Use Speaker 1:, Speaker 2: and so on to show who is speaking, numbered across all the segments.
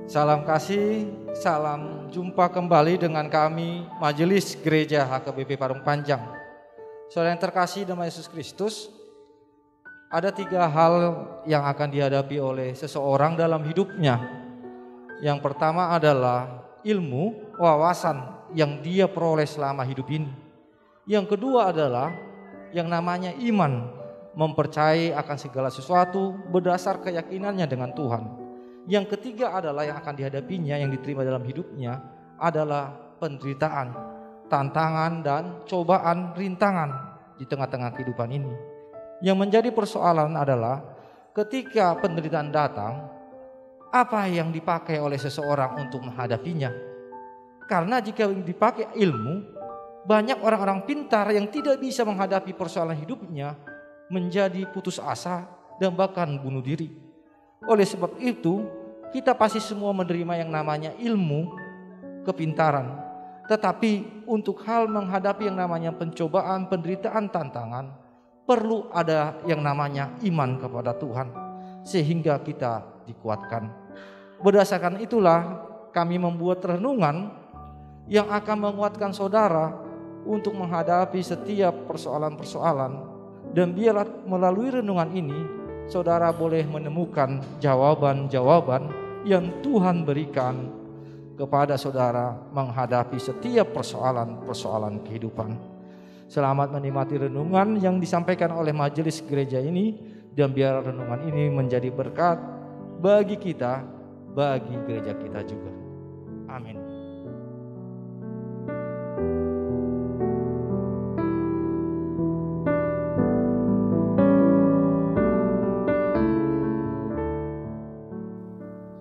Speaker 1: Salam kasih, salam jumpa kembali dengan kami Majelis Gereja HKBP Parung Panjang. Saudara yang terkasih dalam Yesus Kristus, ada 3 hal yang akan dihadapi oleh seseorang dalam hidupnya. Yang pertama adalah ilmu, wawasan yang dia peroleh selama hidup ini. Yang kedua adalah yang namanya iman, mempercayai akan segala sesuatu berdasar keyakinannya dengan Tuhan. Yang ketiga adalah yang akan dihadapinya, yang diterima dalam hidupnya adalah penderitaan, tantangan dan cobaan, rintangan di tengah-tengah kehidupan ini. Yang menjadi persoalan adalah ketika penderitaan datang, apa yang dipakai oleh seseorang untuk menghadapinya. Karena jika dipakai ilmu, banyak orang-orang pintar yang tidak bisa menghadapi persoalan hidupnya menjadi putus asa dan bahkan bunuh diri. Oleh sebab itu, kita pasti semua menerima yang namanya ilmu, kepintaran. Tetapi untuk hal menghadapi yang namanya pencobaan, penderitaan, tantangan, perlu ada yang namanya iman kepada Tuhan, sehingga kita dikuatkan. Berdasarkan itulah kami membuat renungan yang akan menguatkan saudara untuk menghadapi setiap persoalan-persoalan. Dan biarlah melalui renungan ini saudara boleh menemukan jawaban-jawaban yang Tuhan berikan kepada saudara menghadapi setiap persoalan-persoalan kehidupan. Selamat menikmati renungan yang disampaikan oleh majelis gereja ini, dan biar renungan ini menjadi berkat bagi kita, bagi gereja kita juga. Amin.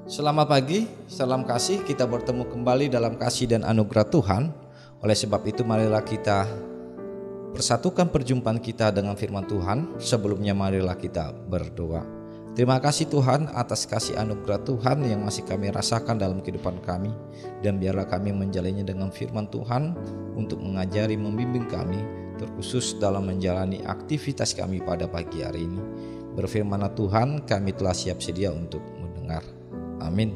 Speaker 2: Selamat pagi, salam kasih. Kita bertemu kembali dalam kasih dan anugerah Tuhan. Oleh sebab itu marilah kita persatukan perjumpaan kita dengan firman Tuhan. Sebelumnya marilah kita berdoa. Terima kasih Tuhan atas kasih anugerah Tuhan yang masih kami rasakan dalam kehidupan kami. Dan biarlah kami menjalannya dengan firman Tuhan untuk mengajari, membimbing kami, terkhusus dalam menjalani aktivitas kami pada pagi hari ini. Berfirmanlah Tuhan, kami telah siap sedia untuk mendengar. Amin.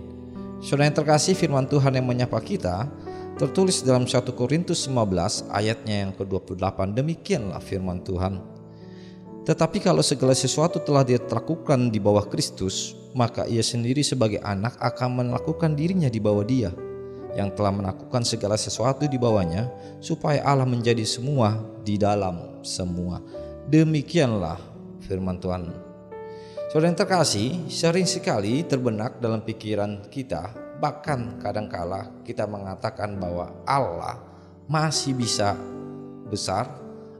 Speaker 2: Saudara yang terkasih, firman Tuhan yang menyapa kita tertulis dalam 1 Korintus 15 ayatnya yang ke-28. Demikianlah firman Tuhan. Tetapi kalau segala sesuatu telah dilakukan di bawah Kristus, maka ia sendiri sebagai anak akan melakukan dirinya di bawah Dia yang telah melakukan segala sesuatu di bawahnya, supaya Allah menjadi semua di dalam semua. Demikianlah firman Tuhan. Saudara yang terkasih, sering sekali terbenak dalam pikiran kita, bahkan kadangkala kita mengatakan bahwa Allah masih bisa besar,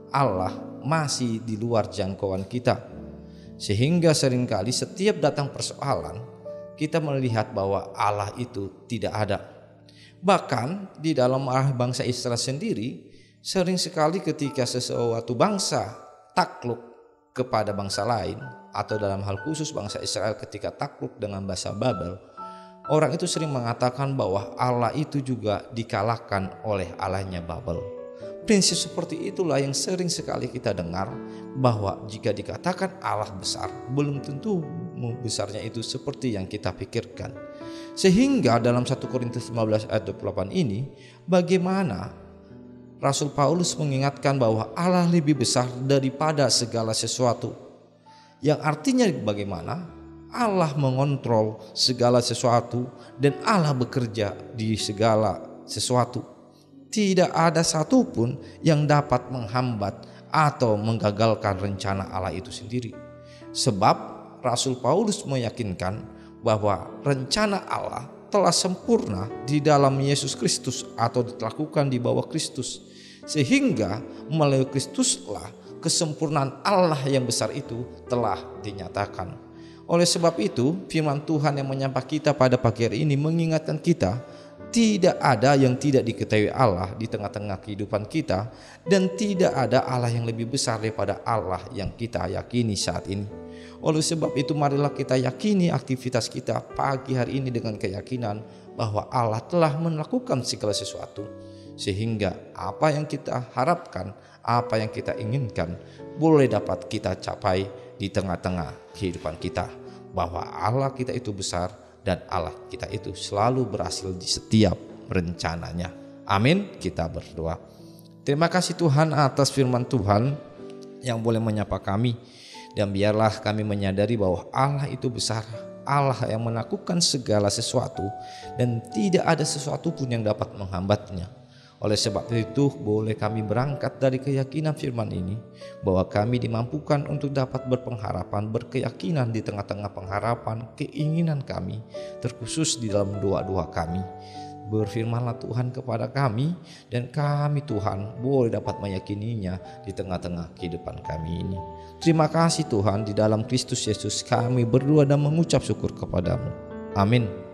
Speaker 2: Allah masih di luar jangkauan kita. Sehingga seringkali setiap datang persoalan, kita melihat bahwa Allah itu tidak ada. Bahkan di dalam bangsa Israel sendiri, sering sekali ketika sesuatu bangsa takluk kepada bangsa lain, atau dalam hal khusus bangsa Israel ketika takluk dengan bangsa Babel, orang itu sering mengatakan bahwa Allah itu juga dikalahkan oleh Allahnya Babel. Prinsip seperti itulah yang sering sekali kita dengar, bahwa jika dikatakan Allah besar, belum tentu besarnya itu seperti yang kita pikirkan. Sehingga dalam 1 Korintus 15 ayat 28 ini, bagaimana Rasul Paulus mengingatkan bahwa Allah lebih besar daripada segala sesuatu. Yang artinya bagaimana? Allah mengontrol segala sesuatu dan Allah bekerja di segala sesuatu. Tidak ada satupun yang dapat menghambat atau menggagalkan rencana Allah itu sendiri. Sebab Rasul Paulus meyakinkan bahwa rencana Allah telah sempurna di dalam Yesus Kristus atau dilakukan di bawah Kristus. Sehingga melalui Kristuslah kesempurnaan Allah yang besar itu telah dinyatakan. Oleh sebab itu, firman Tuhan yang menyapa kita pada pagi hari ini mengingatkan kita, tidak ada yang tidak diketahui Allah di tengah-tengah kehidupan kita, dan tidak ada Allah yang lebih besar daripada Allah yang kita yakini saat ini. Oleh sebab itu, marilah kita yakini aktivitas kita pagi hari ini dengan keyakinan bahwa Allah telah melakukan segala sesuatu, sehingga apa yang kita harapkan, apa yang kita inginkan boleh dapat kita capai di tengah-tengah kehidupan kita. Bahwa Allah kita itu besar dan Allah kita itu selalu berhasil di setiap rencananya. Amin. Kita berdoa. Terima kasih Tuhan atas firman Tuhan yang boleh menyapa kami, dan biarlah kami menyadari bahwa Allah itu besar, Allah yang menaklukkan segala sesuatu, dan tidak ada sesuatu pun yang dapat menghambatnya. Oleh sebab itu boleh kami berangkat dari keyakinan firman ini, bahwa kami dimampukan untuk dapat berpengharapan, berkeyakinan di tengah-tengah pengharapan, keinginan kami, terkhusus di dalam doa-doa kami. Berfirmanlah Tuhan kepada kami, dan kami Tuhan boleh dapat meyakininya di tengah-tengah kehidupan kami ini. Terima kasih Tuhan, di dalam Kristus Yesus kami berdoa dan mengucap syukur kepadamu. Amin.